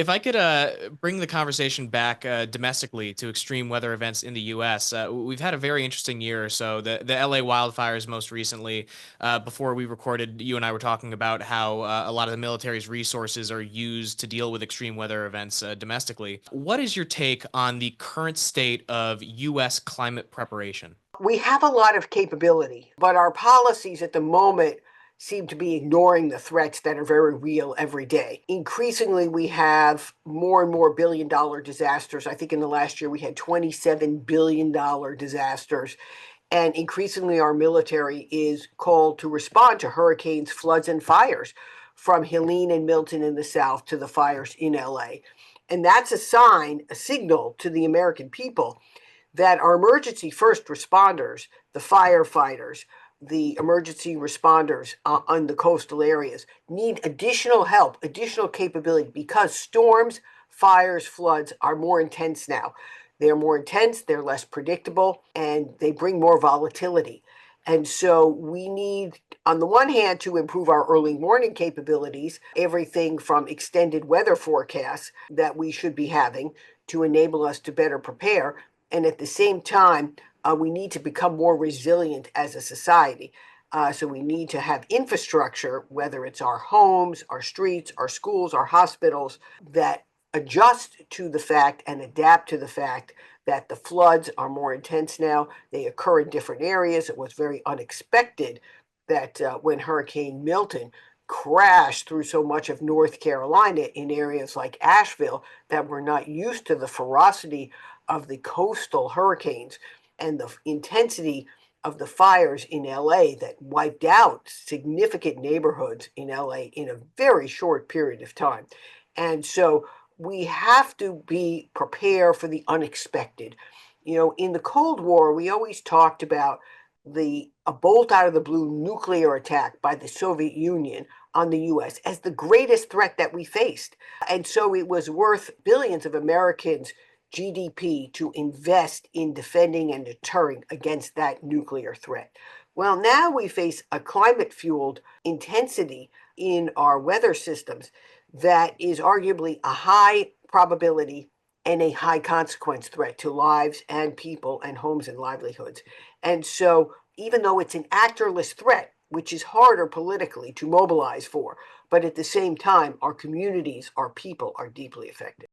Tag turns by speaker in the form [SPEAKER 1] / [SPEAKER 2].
[SPEAKER 1] if I could bring the conversation back domestically to extreme weather events in the U.S., we've had a very interesting year or so. The L.A. wildfires most recently, before we recorded, you and I were talking about how a lot of the military's resources are used to deal with extreme weather events domestically. What is your take on the current state of U.S. climate preparation?
[SPEAKER 2] We have a lot of capability, but our policies at the moment seem to be ignoring the threats that are very real every day. Increasingly, we have more and more billion-dollar disasters. I think in the last year we had $27 billion disasters. And increasingly, our military is called to respond to hurricanes, floods, and fires, from Helene and Milton in the south to the fires in LA. And that's a sign, a signal to the American people that our emergency first responders, the firefighters, the emergency responders on the coastal areas, need additional help, additional capability, because storms, fires, floods are more intense now. They're more intense, they're less predictable, and they bring more volatility. And so we need, on the one hand, to improve our early warning capabilities, everything from extended weather forecasts that we should be having to enable us to better prepare. And at the same time, we need to become more resilient as a society. So we need to have infrastructure, whether it's our homes, our streets, our schools, our hospitals, that adjust to the fact and adapt to the fact that the floods are more intense now. They occur in different areas. It was very unexpected that when Hurricane Milton crashed through so much of North Carolina in areas like Asheville that were not used to the ferocity of the coastal hurricanes and the intensity of the fires in LA that wiped out significant neighborhoods in LA in a very short period of time. And so we have to be prepared for the unexpected. You know, in the Cold War, we always talked about a bolt out of the blue nuclear attack by the Soviet Union on the US as the greatest threat that we faced. And so it was worth billions of Americans' GDP to invest in defending and deterring against that nuclear threat. Well, now we face a climate fueled intensity in our weather systems that is arguably a high probability and a high consequence threat to lives and people and homes and livelihoods. And so, even though it's an actorless threat, which is harder politically to mobilize for, but at the same time, our communities, our people are deeply affected.